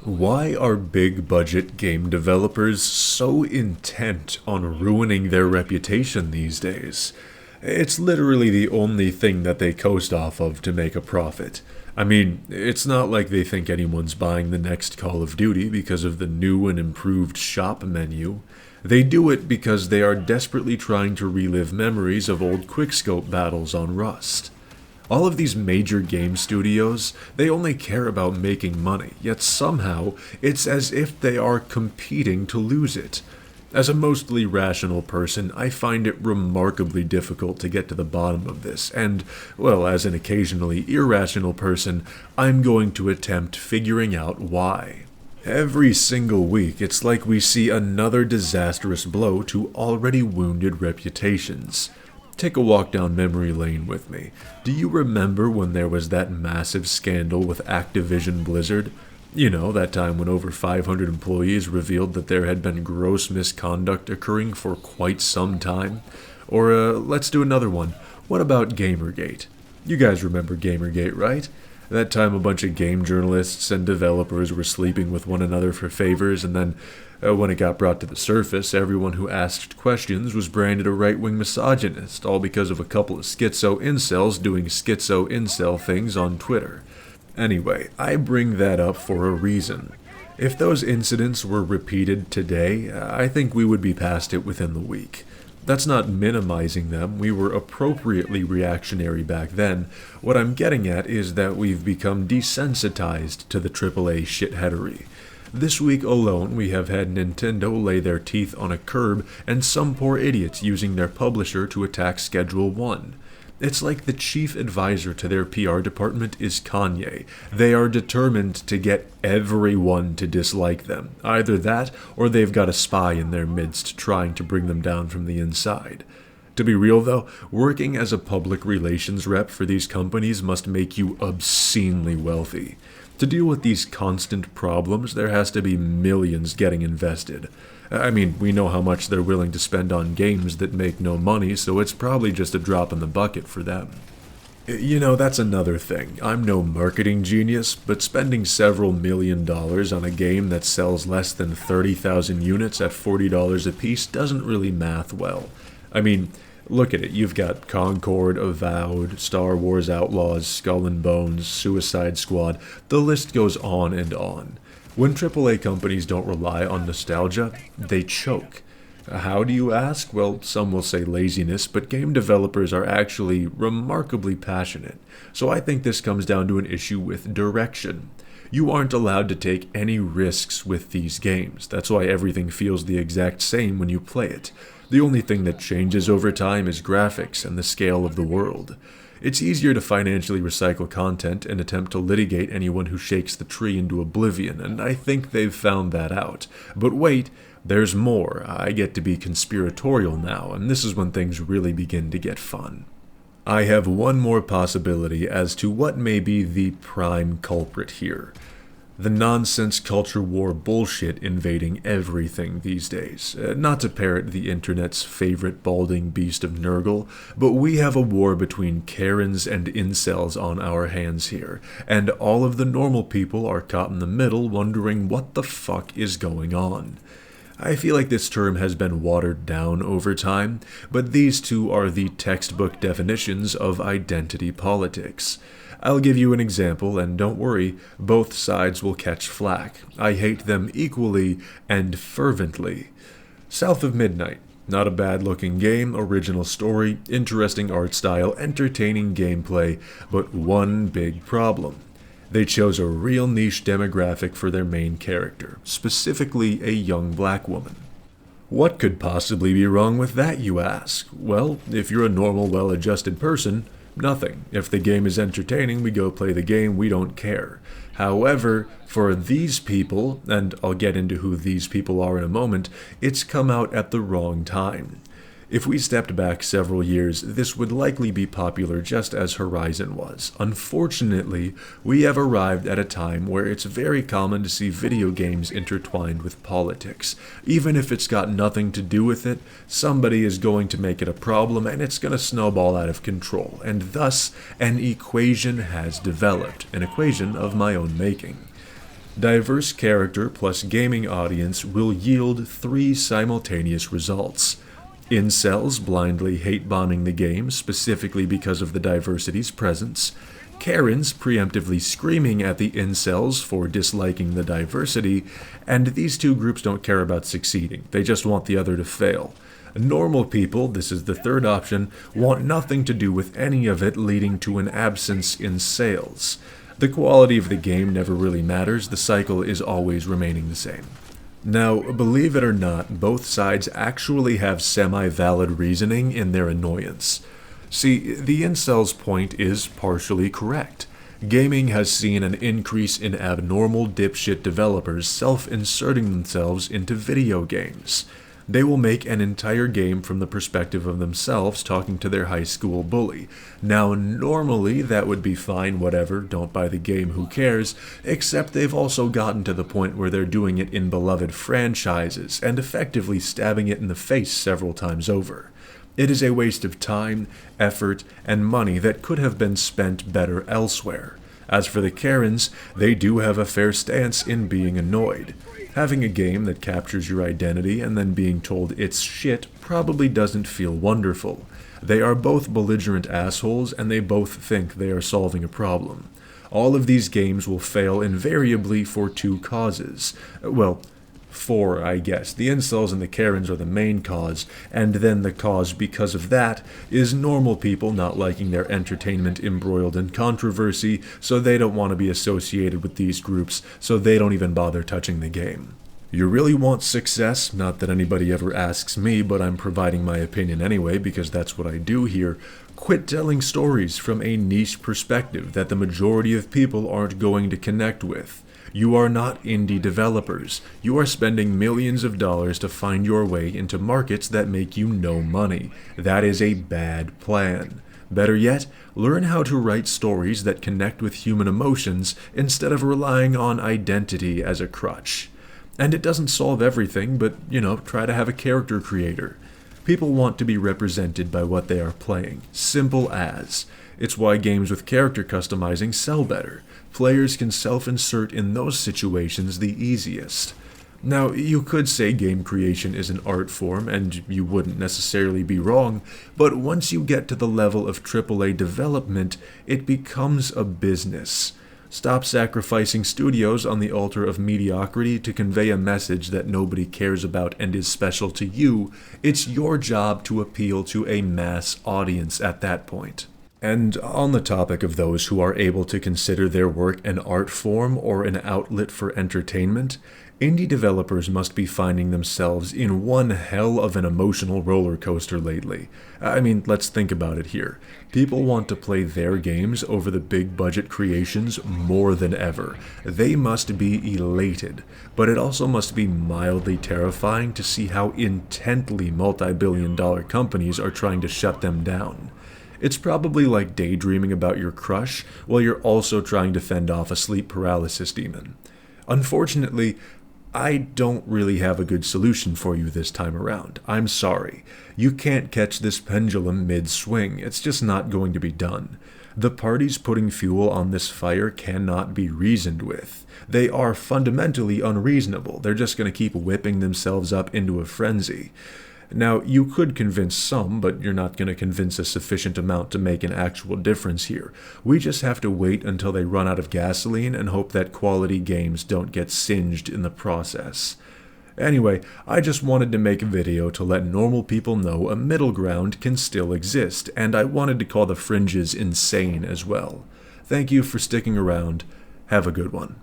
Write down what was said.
Why are big budget game developers so intent on ruining their reputation these days? It's literally the only thing that they coast off of to make a profit. I mean, it's not like they think anyone's buying the next Call of Duty because of the new and improved shop menu. They do it because they are desperately trying to relive memories of old quickscope battles on Rust. All of these major game studios, they only care about making money, yet somehow it's as if they are competing to lose it. As a mostly rational person, I find it remarkably difficult to get to the bottom of this, and, well, as an occasionally irrational person, I'm going to attempt figuring out why. Every single week, it's like we see another disastrous blow to already wounded reputations. Take a walk down memory lane with me. Do you remember when there was that massive scandal with Activision Blizzard? You know, that time when over 500 employees revealed that there had been gross misconduct occurring for quite some time? Or, let's do another one. What about Gamergate? You guys remember Gamergate, right? That time a bunch of game journalists and developers were sleeping with one another for favors, and then, when it got brought to the surface, everyone who asked questions was branded a right-wing misogynist, all because of a couple of schizo incels doing schizo incel things on Twitter. Anyway, I bring that up for a reason. If those incidents were repeated today, I think we would be past it within the week. That's not minimizing them, we were appropriately reactionary back then. What I'm getting at is that we've become desensitized to the AAA shitheadery. This week alone, we have had Nintendo lay their teeth on a curb and some poor idiots using their publisher to attack Schedule 1. It's like the chief advisor to their PR department is Kanye. They are determined to get everyone to dislike them. Either that, or they've got a spy in their midst trying to bring them down from the inside. To be real though, working as a public relations rep for these companies must make you obscenely wealthy. To deal with these constant problems, there has to be millions getting invested. I mean, we know how much they're willing to spend on games that make no money, so it's probably just a drop in the bucket for them. You know, that's another thing. I'm no marketing genius, but spending several $1,000,000 on a game that sells less than 30,000 units at $40 a piece doesn't really math well. I mean, look at it. You've got Concord, Avowed, Star Wars Outlaws, Skull and Bones, Suicide Squad. The list goes on and on. When AAA companies don't rely on nostalgia, they choke. How do you ask? Well, some will say laziness, but game developers are actually remarkably passionate. So I think this comes down to an issue with direction. You aren't allowed to take any risks with these games. That's why everything feels the exact same when you play it. The only thing that changes over time is graphics and the scale of the world. It's easier to financially recycle content and attempt to litigate anyone who shakes the tree into oblivion, and I think they've found that out. But wait, there's more. I get to be conspiratorial now, and this is when things really begin to get fun. I have one more possibility as to what may be the prime culprit here. The nonsense culture war bullshit invading everything these days. Not to parrot the internet's favorite balding beast of Nurgle, but we have a war between Karens and incels on our hands here, and all of the normal people are caught in the middle wondering what the fuck is going on. I feel like this term has been watered down over time, but these two are the textbook definitions of identity politics. I'll give you an example, and don't worry, both sides will catch flack. I hate them equally and fervently. South of Midnight. Not a bad-looking game, original story, interesting art style, entertaining gameplay, but one big problem. They chose a real niche demographic for their main character, specifically a young black woman. What could possibly be wrong with that, you ask? Well, if you're a normal, well-adjusted person, nothing. If the game is entertaining, we go play the game, we don't care. However, for these people, and I'll get into who these people are in a moment, it's come out at the wrong time. If we stepped back several years, this would likely be popular just as Horizon was. Unfortunately, we have arrived at a time where it's very common to see video games intertwined with politics. Even if it's got nothing to do with it, somebody is going to make it a problem and it's going to snowball out of control. And thus, an equation has developed, an equation of my own making. Diverse character plus gaming audience will yield 3 simultaneous results. Incels blindly hate-bombing the game specifically because of the diversity's presence. Karens preemptively screaming at the incels for disliking the diversity, and these two groups don't care about succeeding, they just want the other to fail. Normal people, this is the third option, want nothing to do with any of it, leading to an absence in sales. The quality of the game never really matters, the cycle is always remaining the same. Now, believe it or not, both sides actually have semi-valid reasoning in their annoyance. See, the incels' point is partially correct. Gaming has seen an increase in abnormal dipshit developers self-inserting themselves into video games. They will make an entire game from the perspective of themselves talking to their high school bully. Now, normally that would be fine, whatever, don't buy the game, who cares, except they've also gotten to the point where they're doing it in beloved franchises and effectively stabbing it in the face several times over. It is a waste of time, effort, and money that could have been spent better elsewhere. As for the Karens, they do have a fair stance in being annoyed. Having a game that captures your identity and then being told it's shit probably doesn't feel wonderful. They are both belligerent assholes and they both think they are solving a problem. All of these games will fail invariably for 2 causes. Well, 4, I guess. The incels and the Karens are the main cause, and then the cause because of that is normal people not liking their entertainment embroiled in controversy, so they don't want to be associated with these groups, so they don't even bother touching the game. You really want success? Not that anybody ever asks me, but I'm providing my opinion anyway because that's what I do here. Quit telling stories from a niche perspective that the majority of people aren't going to connect with. You are not indie developers. You are spending millions of dollars to find your way into markets that make you no money. That is a bad plan. Better yet, learn how to write stories that connect with human emotions instead of relying on identity as a crutch. And it doesn't solve everything, but, try to have a character creator. People want to be represented by what they are playing. Simple as. It's why games with character customizing sell better. Players can self-insert in those situations the easiest. Now, you could say game creation is an art form, and you wouldn't necessarily be wrong, but once you get to the level of AAA development, it becomes a business. Stop sacrificing studios on the altar of mediocrity to convey a message that nobody cares about and is special to you. It's your job to appeal to a mass audience at that point. And on the topic of those who are able to consider their work an art form or an outlet for entertainment, indie developers must be finding themselves in one hell of an emotional roller coaster lately. I mean, let's think about it here. People want to play their games over the big budget creations more than ever. They must be elated, but it also must be mildly terrifying to see how intently multi-billion-dollar companies are trying to shut them down. It's probably like daydreaming about your crush while you're also trying to fend off a sleep paralysis demon. Unfortunately, I don't really have a good solution for you this time around. I'm sorry. You can't catch this pendulum mid-swing. It's just not going to be done. The parties putting fuel on this fire cannot be reasoned with. They are fundamentally unreasonable. They're just going to keep whipping themselves up into a frenzy. Now, you could convince some, but you're not going to convince a sufficient amount to make an actual difference here. We just have to wait until they run out of gasoline and hope that quality games don't get singed in the process. Anyway, I just wanted to make a video to let normal people know a middle ground can still exist, and I wanted to call the fringes insane as well. Thank you for sticking around. Have a good one.